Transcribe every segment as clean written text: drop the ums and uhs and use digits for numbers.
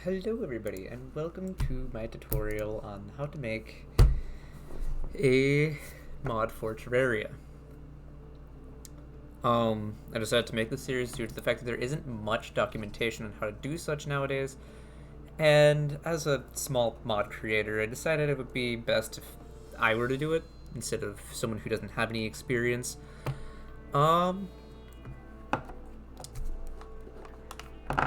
Hello everybody and welcome to my tutorial on how to make a mod for Terraria. I decided to make this series due to the fact that there isn't much documentation on how to do such nowadays, and as a small mod creator I decided it would be best if I were to do it instead of someone who doesn't have any experience.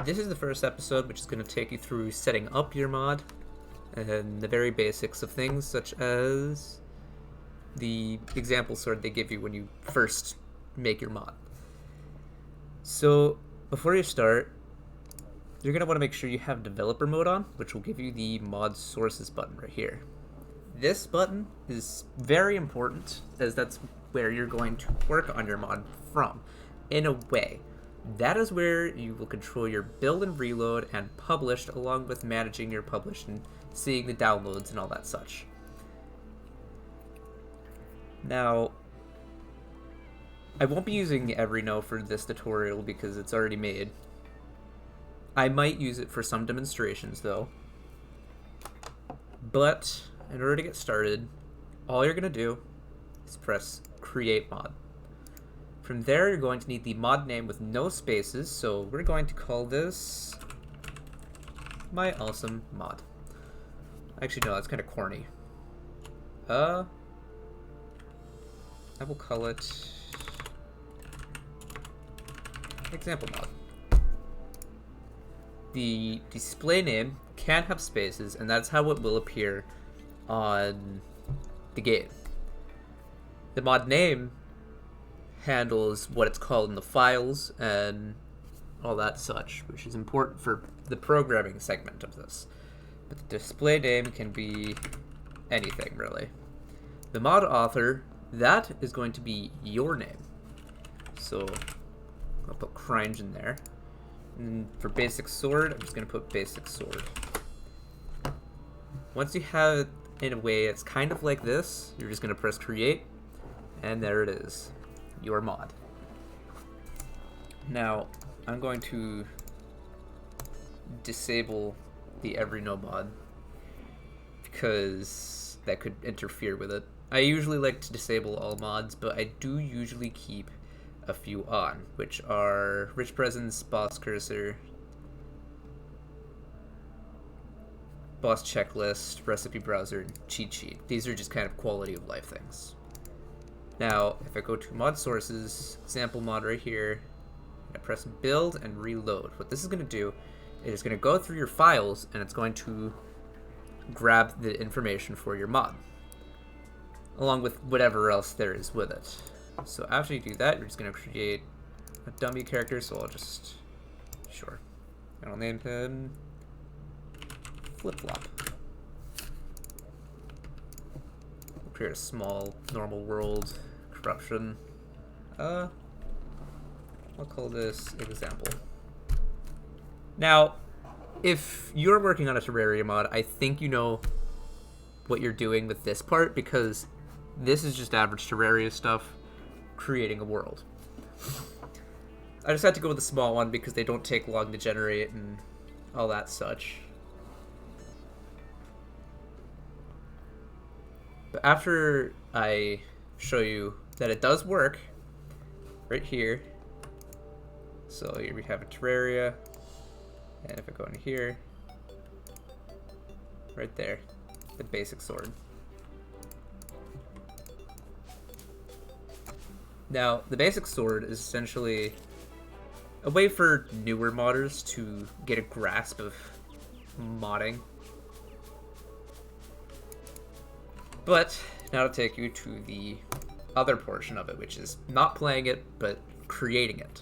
This is the first episode, which is going to take you through setting up your mod and the very basics of things, such as the example sword they give you when you first make your mod. So before you start, you're going to want to make sure you have developer mode on, which will give you the mod sources button right here. This button is very important, as that's where you're going to work on your mod from, in a way. That is where you will control your build and reload and published, along with managing your published and seeing the downloads and all that such. Now, I won't be using Everino for this tutorial because it's already made. I might use it for some demonstrations though. But in order to get started, all you're going to do is press Create Mod. From there, you're going to need the mod name with no spaces, so we're going to call this My Awesome Mod. Actually, no, that's kind of corny. I will call it Example Mod. The display name can have spaces, and that's how it will appear on the game. The mod name handles what it's called in the files and all that such, which is important for the programming segment of this. But the display name can be anything, really. The mod author, that is going to be your name. So I'll put Cringe in there. And for basic sword, I'm just going to put basic sword. Once you have it in a way it's kind of like this, you're just going to press create, and there it is. Your mod. Now, I'm going to disable the Everino mod because that could interfere with it. I usually like to disable all mods, but I do usually keep a few on, which are Rich Presence, Boss Cursor, Boss Checklist, Recipe Browser, and Cheat Sheet. These are just kind of quality of life things. Now, if I go to mod sources, example mod right here, I press build and reload. What this is going to do is it's going to go through your files and it's going to grab the information for your mod, along with whatever else there is with it. So after you do that, you're just going to create a dummy character, so I'll just, sure, and I'll name him Flip Flop. We'll create a small normal world. Corruption. I'll call this example. Now, if you're working on a Terraria mod, I think you know what you're doing with this part, because this is just average Terraria stuff, creating a world. I just had to go with the small one because they don't take long to generate and all that such. But after I show you that it does work right here, so here we have a Terraria, and if I go in here, right there, the basic sword. Now, the basic sword is essentially a way for newer modders to get a grasp of modding. But now to take you to the other portion of it, which is not playing it, but creating it.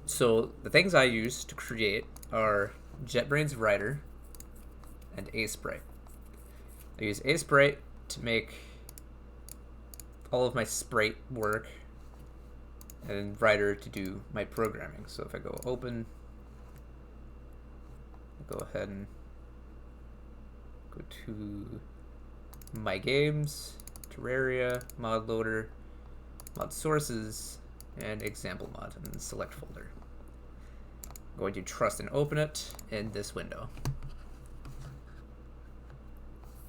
So the things I use to create are JetBrains Writer and Sprite. I use Sprite to make all of my sprite work, and Writer to do my programming. So if I go open, I'll go ahead and go to My Games, Terraria, tModLoader, mod sources, and example mod, and then select folder. I'm going to trust and open it in this window.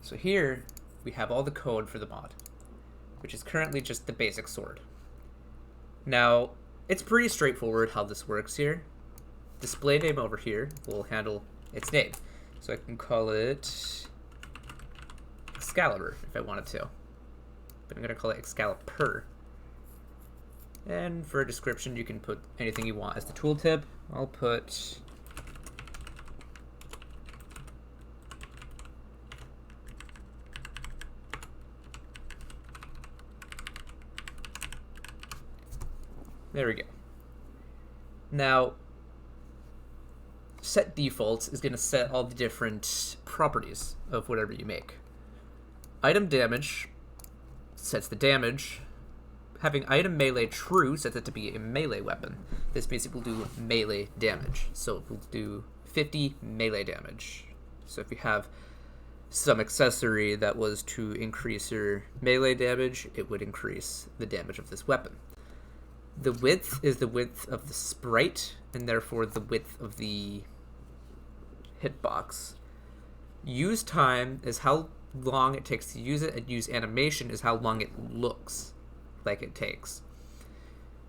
So here we have all the code for the mod, which is currently just the basic sword. Now, it's pretty straightforward how this works here. Display name over here will handle its name. So I can call it Excalibur if I wanted to. But I'm going to call it Excalibur. And for a description, you can put anything you want as the tooltip. I'll put there we go. Now, set defaults is going to set all the different properties of whatever you make. Item damage sets the damage. Having item melee true sets it to be a melee weapon. This means it will do melee damage. So it will do 50 melee damage. So if you have some accessory that was to increase your melee damage, it would increase the damage of this weapon. The width is the width of the sprite, and therefore the width of the hitbox. Use time is how long it takes to use it, and use animation is how long it looks like it takes.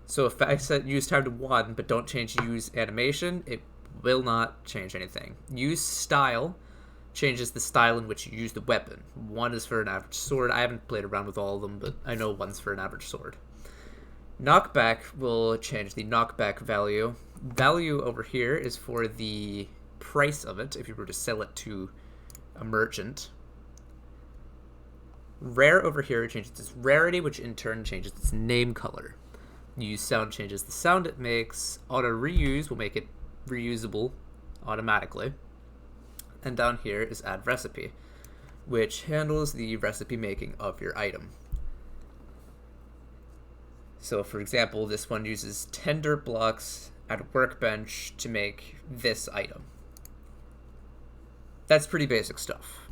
So if I set use time to 1 but don't change use animation, it will not change anything. Use style changes the style in which you use the weapon. 1 is for an average sword. I haven't played around with all of them, but I know 1's for an average sword. Knockback will change the knockback value. Value over here is for the price of it if you were to sell it to a merchant. Rare over here changes its rarity, which in turn changes its name color. Use sound changes the sound it makes. Auto reuse will make it reusable automatically. And down here is add recipe, which handles the recipe making of your item. So for example, this one uses 10 dirt blocks at a workbench to make this item. That's pretty basic stuff.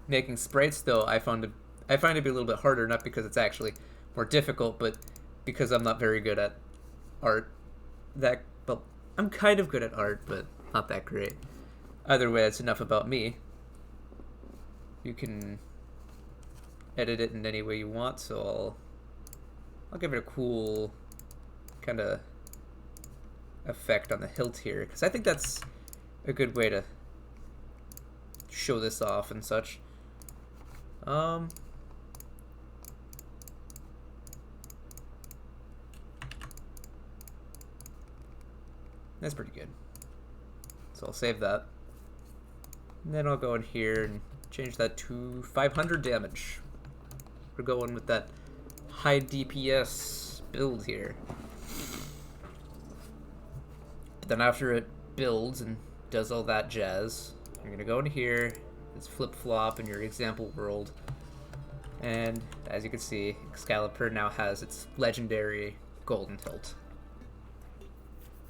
Making sprites, though, I find it to be a little bit harder, not because it's actually more difficult, but because I'm not very good at art. Well, I'm kind of good at art, but not that great. Either way, it's enough about me. You can edit it in any way you want, so I'll give it a cool kind of effect on the hilt here, because I think that's a good way to show this off and such. That's pretty good. So I'll save that. And then I'll go in here and change that to 500 damage. We're going with that high DPS build here. But then after it builds and does all that jazz, you're going to go in here. It's flip-flop in your example world. And as you can see, Excalibur now has its legendary golden hilt.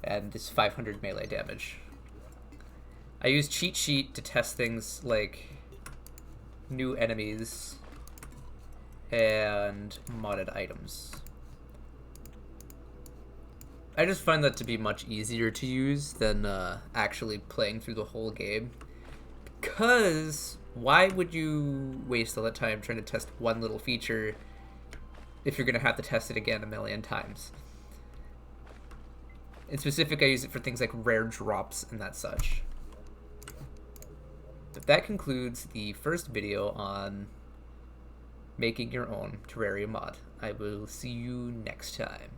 And this 500 melee damage. I use cheat sheet to test things like new enemies and modded items. I just find that to be much easier to use than actually playing through the whole game. Because why would you waste all that time trying to test one little feature if you're going to have to test it again a million times? In specific, I use it for things like rare drops and that such. But that concludes the first video on making your own Terraria mod. I will see you next time.